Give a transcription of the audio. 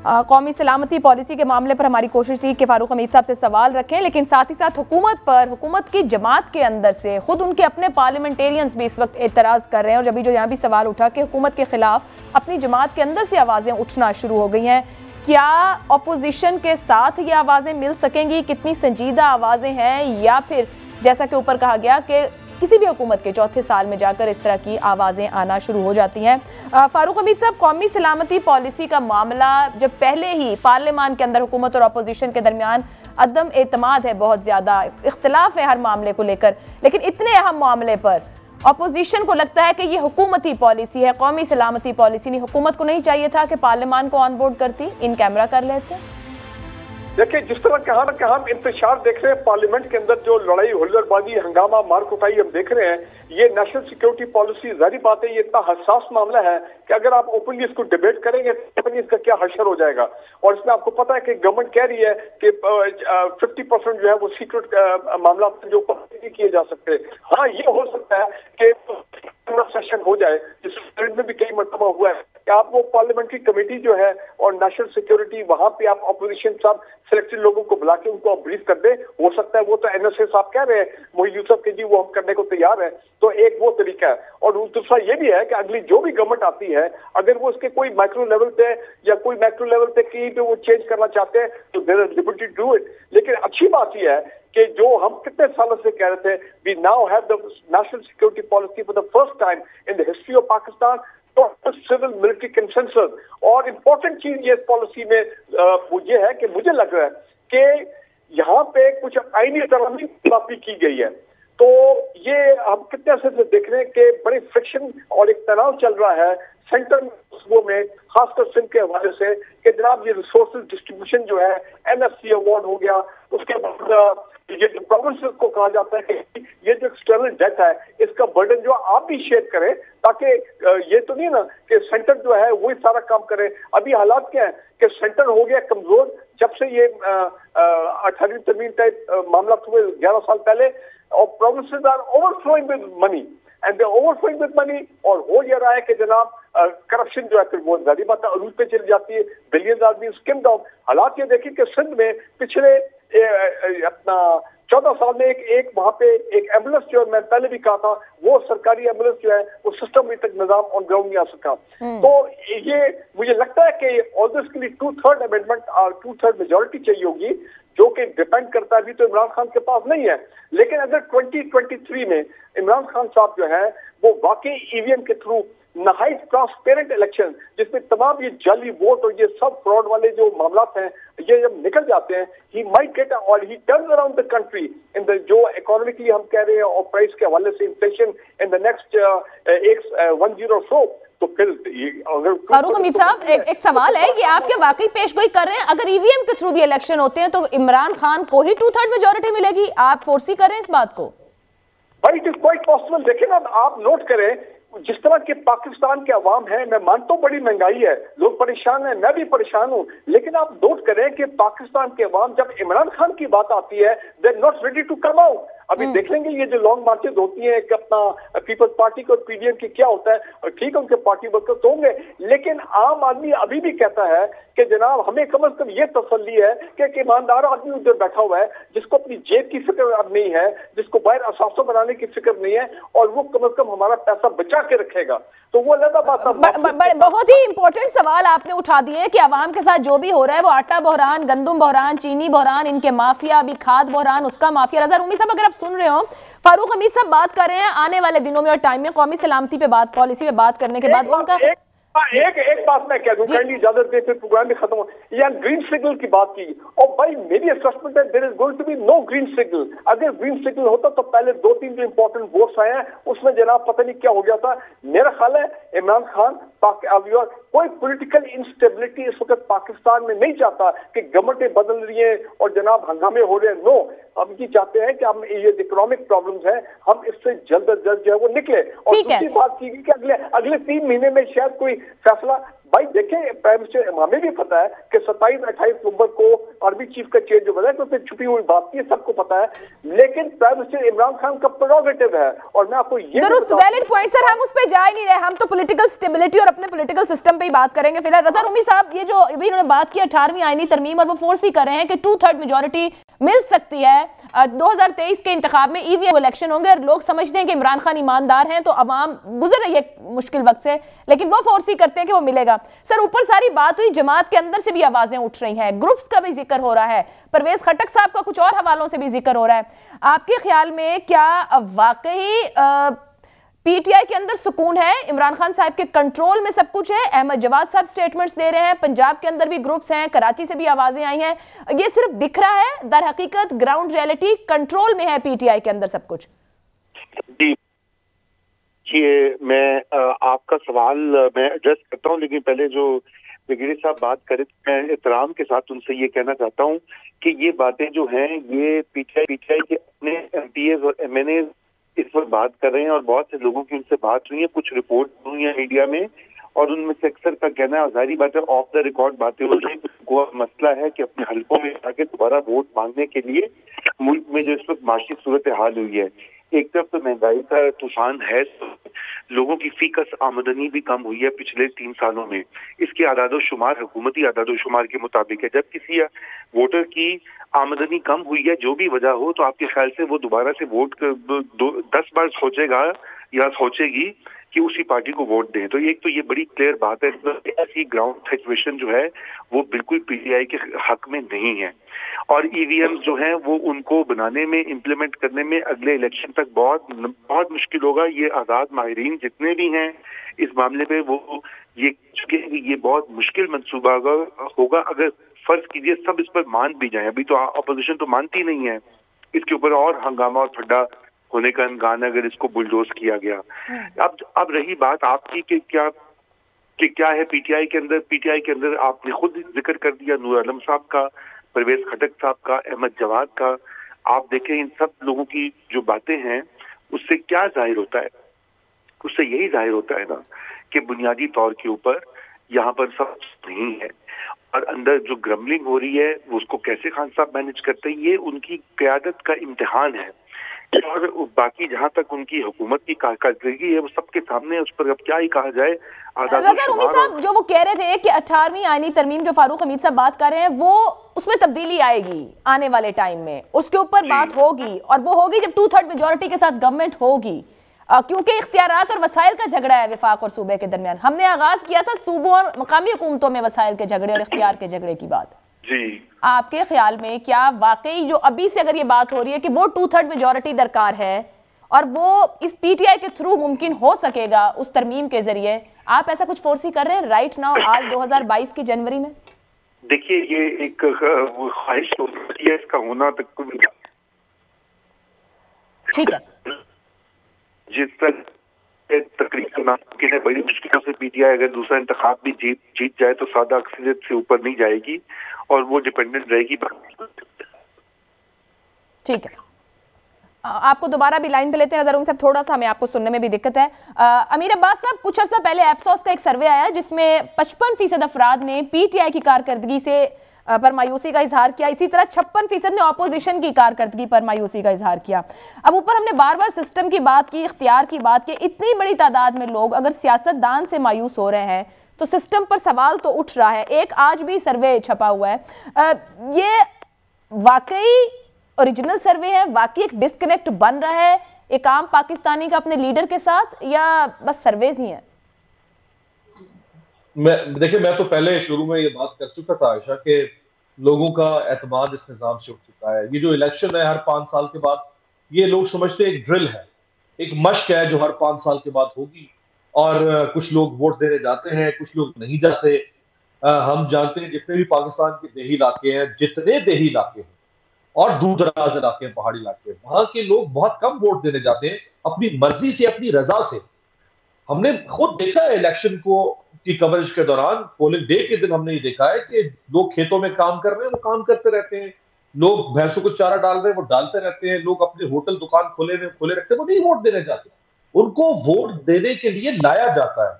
कौमी सलामती पॉलिसी के मामले पर हमारी कोशिश थी कि फारूक हमीद साहब से सवाल रखें, लेकिन साथ ही साथ हुकूमत पर, हुकूमत की जमात के अंदर से खुद उनके अपने पार्लियामेंटेरियंस भी इस वक्त एतराज़ कर रहे हैं। और जब जो यहाँ भी सवाल उठा कि हुकूमत के खिलाफ अपनी जमात के अंदर से आवाज़ें उठना शुरू हो गई हैं, क्या अपोजिशन के साथ ये आवाज़ें मिल सकेंगी? कितनी संजीदा आवाज़ें हैं, या फिर जैसा कि ऊपर कहा गया कि किसी भी हुकूमत के चौथे साल में जाकर इस तरह की आवाज़ें आना शुरू हो जाती हैं? फारूक हमीद साहब, कौमी सलामती पॉलिसी का मामला जब पहले ही पार्लियामान के अंदर हुकूमत और अपोजिशन के दरमियान अदम एतमाद है, बहुत ज़्यादा इख्तिलाफ है हर मामले को लेकर, लेकिन इतने अहम मामले पर अपोजिशन को लगता है कि ये हुकूमती पॉलिसी है, कौमी सलामती पॉलिसी नहीं। हुकूमत को नहीं चाहिए था कि पार्लियामान को ऑन बोर्ड करती, इन कैमरा कर लेते? देखिए, जिस तरह का हम इंतशार देख रहे हैं पार्लियामेंट के अंदर, जो लड़ाई हुल्लड़बाजी, हंगामा, मार कुटाई हम देख रहे हैं, ये नेशनल सिक्योरिटी पॉलिसी, जाहिर बात है ये इतना हसास मामला है कि अगर आप ओपनली इसको डिबेट करेंगे तो इसका क्या हशर हो जाएगा। और इसमें आपको पता है कि गवर्नमेंट कह रही है कि 50% जो है वो सीक्रेट मामला जो नहीं किए जा सकते। हाँ, ये हो सकता है कि सेशन हो जाए, जिस में भी कई मरतबा हुआ है कि आप वो पार्लियामेंट्री कमेटी जो है और नेशनल सिक्योरिटी, वहां पे आप अपोजिशन साहब सिलेक्टेड लोगों को बुला के उनको ब्रीफ कर दे। हो सकता है वो तो एनएसए साहब कह रहे हैं, मोहित यूसुफ के जी, वो हम करने को तैयार है। तो एक वो तरीका है। और दूसरा ये भी है कि अगली जो भी गवर्नमेंट आती है, अगर वो उसके कोई माइक्रो लेवल पे या कोई मैक्रो लेवल पे कहीं पे वो चेंज करना चाहते हैं तो there is liberty to do it. लेकिन अच्छी बात यह है कि जो हम कितने सालों से कह रहे थे, we now have the national security policy for the first time in the history of Pakistan, civil military consensus. और इम्पोर्टेंट चीज ये पॉलिसी में वो ये है कि मुझे लग रहा है कि यहाँ पे कुछ आईनी तरमीम की गई है। तो ये हम कितने अर्से से देख रहे हैं कि बड़ी फ्रिक्शन और एक तनाव चल रहा है सेंटर में, खासकर सिंध के हवाले से कि जनाब ये रिसोर्सेज डिस्ट्रीब्यूशन जो है, एनएफसी अवार्ड हो गया, उसके बाद ये जो प्रोविंसेस को कहा जाता है कि ये जो एक्सटर्नल डेट है इसका बर्डन जो आप भी शेयर करें, ताकि ये तो नहीं ना कि सेंटर जो है वही सारा काम करे। अभी हालात क्या है कि सेंटर हो गया कमजोर जब से ये 18वीं तरमीम टाइप मामला हुए 11 साल पहले, और provinces are overflowing with money and they overflowing with money. और हो ये रहा है कि जनाब करप्शन जो है फिर वो जारी बात अरूज पे चली जाती है, billions are being skimmed out. हालात ये देखिए कि सिंध में पिछले अपना 14 साल में एक वहां पे एक एम्बुलेंस जो मैं पहले भी कहा था, वो सरकारी एम्बुलेंस जो है वो सिस्टम में तक निजाम ऑन ग्राउंड नहीं आ सका। तो ये मुझे लगता है कि ऑल इसके लिए 2/3 अमेंडमेंट और 2/3 मेजोरिटी चाहिए होगी, जो कि डिपेंड करता है भी तो इमरान खान के पास नहीं है। लेकिन अगर 2023 में इमरान खान साहब जो है वो वाकई ईवीएम के थ्रू नहायत ट्रांसपेरेंट इलेक्शन, जिसमें तमाम ये जाली वोट और ये सब फ्रॉड वाले जो मामला हैं ये जब निकल जाते हैं, ही माइट गेट और ही turns around the country in the जो इकोनॉमिकली हम कह रहे हैं और प्राइस के हवाले से इन्फ्लेशन इन द नेक्स्ट 104। तो फिर अगर फारूक हमीद साहब, एक सवाल है, ये आप क्या वाकई पेशगोई कर रहे हैं अगर ईवीएम के थ्रू भी इलेक्शन होते हैं तो इमरान खान को ही 2/3 मेजोरिटी मिलेगी? आप फोर्सी कर रहे हैं इस बात को? भाई इट इज क्वाइट पॉसिबल। देखिए ना, आप नोट करें जिस तरह के पाकिस्तान के अवाम है, मैं मानता हूं बड़ी महंगाई है, लोग परेशान हैं, मैं भी परेशान हूं, लेकिन आप नोट करें कि पाकिस्तान के अवाम जब इमरान खान की बात आती है they are not ready to come out. अभी देख लेंगे ये जो लॉन्ग मार्चेज होती हैं कि अपना पीपल्स पार्टी को पीडीएम की क्या होता है, और ठीक है उनके पार्टी वर्कर्स तो होंगे, लेकिन आम आदमी अभी भी कहता है कि जनाब हमें कम से कम ये तसल्ली है कि ईमानदार आदमी उधर बैठा हुआ है जिसको अपनी जेब की फिक्र अब नहीं है, जिसको बाहर असासों बनाने की फिक्र नहीं है, और वो कम से कम हमारा पैसा बचा के रखेगा। तो वो अलग बात। बहुत ही इंपॉर्टेंट सवाल आपने उठा दिए कि अवाम के साथ जो भी हो रहा है वो आटा बहरान, गंदुम बहरान, चीनी बहरान, इनके माफिया, अभी खाद बहरान, उसका माफिया। रजा रूमी साहब, अगर आप सुन रहे हो, फारूक हमीद साहब बात कर रहे हैं आने वाले दिनों में और टाइम में कौमी सलामती पे बात, पॉलिसी पे बात करने के बाद उनका एक बात मैं कह दूं, काइंडली इजाजत दे, फिर प्रोग्राम भी खत्म हो। यहाँ ग्रीन सिग्नल की बात की, और भाई मेरी असेसमेंट है there is going to be no green signal. अगर ग्रीन सिग्नल होता तो पहले 2-3 जो इंपॉर्टेंट वोट्स आए हैं उसमें जनाब पता नहीं क्या हो गया था। मेरा ख्याल है इमरान खान कोई पॉलिटिकल इंस्टेबिलिटी इस वक्त पाकिस्तान में नहीं चाहता कि गवर्नमेंटें बदल रही हैं और जनाब हंगामे हो रहे हैं। नो, हम ये चाहते हैं कि हम ये इकोनॉमिक प्रॉब्लम्स हैं, हम इससे जल्द अज जल्द जो है वो निकले। और दूसरी बात की कि अगले 3 महीने में शायद कोई फैसला भाई देखें, प्राइम मिनिस्टर, हमें भी पता है कि 27-28 नवंबर को आर्मी चीफ का चेंज होगा, तो फिर छुपी हुई बात नहीं है, सबको पता है। लेकिन प्राइम मिनिस्टर इमरान खान का प्रेरोगेटिव है। और मैं आपको ये दुरुस्त, वैलिड पॉइंट सर, हम उस पे जा ही नहीं रहे, हम तो पॉलिटिकल स्टेबिलिटी और अपने पॉलिटिकल सिस्टम पे ही बात करेंगे फिलहाल। रजा रूमी साहब, ये जो अभी इन्होंने बात की 18वीं आईनी तरमीम, और वो फोर्स ही कर रहे हैं कि 2/3 मेजोरिटी मिल सकती है 2023 के इंतखाब में, ईवीएम इलेक्शन होंगे, और लोग समझते हैं कि इमरान खान ईमानदार हैं, तो अवाम गुजर रही है मुश्किल वक्त से, लेकिन वो फोर्स ही करते हैं कि वो मिलेगा। सर, ऊपर सारी बात हुई, जमात के अंदर से भी आवाजें उठ रही हैं, ग्रुप्स का भी जिक्र हो रहा है, परवेज खटक साहब का कुछ और हवालों से भी जिक्र हो रहा है। आपके ख्याल में क्या वाकई पीटीआई के अंदर सुकून है, इमरान खान साहब के कंट्रोल में सब कुछ है? अहमद जवाद साहब स्टेटमेंट्स दे रहे हैं, पंजाब के अंदर भी ग्रुप्स हैं, कराची से भी आवाजें आई हैं, ये सिर्फ दिख रहा है, दर हकीकत ग्राउंड रियलिटी कंट्रोल में है पीटीआई के अंदर सब कुछ? जी, ये मैं आपका सवाल मैं एड्रेस करता हूं, लेकिन पहले जो ब्रिगेडियर साहब बात करें, मैं एहतराम के साथ उनसे ये कहना चाहता हूं कि ये बातें जो हैं, ये पीटीआई के अपने एमपीएस और एमएनए इस वक्त बात कर रहे हैं, और बहुत से लोगों की उनसे बात हुई है, कुछ रिपोर्ट हुई है मीडिया में, और उनमें से अक्सर का कहना है, जाहिर बात है ऑफ द रिकॉर्ड बातें हो रही हैं। को मसला है कि अपने हलकों में जाके दोबारा वोट मांगने के लिए मुल्क में जो इस वक्त माशी सूरत हाल हुई है, एक तरफ तो महंगाई का तूफान है, लोगों की फीकस आमदनी भी कम हुई है पिछले 3 सालों में, इसके आदादोशुमार हुकूमती आदादोशुमार के मुताबिक है। जब किसी वोटर की आमदनी कम हुई है, जो भी वजह हो, तो आपके ख्याल से वो दोबारा से वोट 10 बार सोचेगा या सोचेगी कि उसी पार्टी को वोट दें? तो एक तो ये बड़ी क्लियर बात है, ऐसी ग्राउंड सिचुएशन जो है वो बिल्कुल पीटीआई के हक में नहीं है। और ईवीएम जो है वो उनको बनाने में, इम्प्लीमेंट करने में अगले इलेक्शन तक बहुत मुश्किल होगा। ये आजाद माहिरीन जितने भी हैं इस मामले पे, वो ये बहुत मुश्किल मंसूबा होगा अगर फर्ज कीजिए सब इस पर मान भी जाए। अभी तो अपोजिशन तो मानती नहीं है, इसके ऊपर और हंगामा और ठड्डा होने का इम्कान है अगर इसको बुलडोज किया गया। अब रही बात आपकी कि क्या है पीटीआई के अंदर आपने खुद जिक्र कर दिया, नूर आलम साहब का, परवेज खटक साहब का, अहमद जवाद का। आप देखें इन सब लोगों की जो बातें हैं उससे क्या जाहिर होता है? उससे यही जाहिर होता है ना कि बुनियादी तौर के ऊपर यहाँ पर सब नहीं है, और अंदर जो ग्रमलिंग हो रही है उसको कैसे खान साहब मैनेज करते हैं, ये उनकी क़यादत का इम्तिहान है। और बाकी जहाँ तक उनकी हुकूमत की कारकर्दगी है वो सबके सामने, उस पर अब क्या ही कहा जाए। रजा रूमी साहब जो वो कह रहे थे कि 18वीं आईनी तरमीम जो फारूक हमीद साहब बात कर रहे हैं, वो उसमें तब्दीली आएगी आने वाले टाइम में, उसके ऊपर बात होगी, और वो होगी जब 2/3 मेजोरिटी के साथ गवर्नमेंट होगी, क्योंकि इख्तियारात और वसाइल का झगड़ा है विफाक और सूबे के दरमियान। हमने आगाज किया था सूबों और मकामी हुकूमतों में वसाइल के झगड़े और इख्तियार के झगड़े की बात। जी, आपके ख्याल में क्या वाकई जो अभी से अगर ये बात हो रही है कि वो 2/3 मेजोरिटी दरकार है और वो इस पीटीआई के थ्रू मुमकिन हो सकेगा उस तरमीम के जरिए, आप ऐसा कुछ फोर्स ही कर रहे हैं राइट नाउ आज 2022 की जनवरी में? देखिए, ये एक ख्वाहिश होती है, इसका होना तक ठीक है। जिस तरह तकरीबन नामुमकिन है, बड़ी मुश्किलों से पीटीआई अगर दूसरा इंतखाब भी जीत जाए तो सादा अक्सरियत से ऊपर नहीं जाएगी और वो डिपेंडेंट रहेगी। ठीक है, आपको दोबारा भी लाइन पे लेते हैं नजर साहब, थोड़ा सा हमें आपको सुनने में भी दिक्कत है। अमीर अब्बास साहब, कुछ अर्सा पहले एप्सोस का एक सर्वे आया जिसमें 55% अफराद ने पीटीआई की कारकर्दगी से पर मायूसी का इजहार किया, इसी तरह 56% ने ऑपोजिशन की कारकर्दगी पर मायूसी का इजहार किया। अब ऊपर हमने बार बार सिस्टम की बात की, इख्तियार की बात की, इतनी बड़ी तादाद में लोग अगर सियासतदान से मायूस हो रहे हैं तो सिस्टम पर सवाल तो उठ रहा है। एक आज भी सर्वे छपा हुआ है, ये वाकई ओरिजिनल सर्वे है, वाकई एक डिस्कनेक्ट बन रहा है एक आम पाकिस्तानी का अपने लीडर के साथ, या बस सर्वेज ही हैं? देखिए, मैं तो पहले शुरू में ये बात कर चुका था आयशा के लोगों का एतमाद इस निज़ाम से उठ चुका है। ये जो इलेक्शन है हर 5 साल के बाद, ये लोग समझते हैं एक ड्रिल है, एक मश्क है जो हर 5 साल के बाद होगी, और कुछ लोग वोट देने जाते हैं, कुछ लोग नहीं जाते। हम जानते हैं जितने भी पाकिस्तान के देही इलाके हैं, जितने देही इलाके हैं और दूर दराज इलाके हैं, पहाड़ी इलाके, वहां के लोग बहुत कम वोट देने जाते हैं अपनी मर्जी से, अपनी रजा से। हमने खुद देखा है इलेक्शन की कवरेज के दौरान, पोलिंग डे के दिन हमने ये देखा है कि लोग खेतों में काम कर रहे हैं, वो काम करते रहते हैं, लोग भैंसों को चारा डाल रहे हैं, वो डालते रहते हैं, लोग अपने होटल दुकान खोले रखते हैं, वो नहीं वोट देने जाते, उनको वोट देने के लिए लाया जाता है।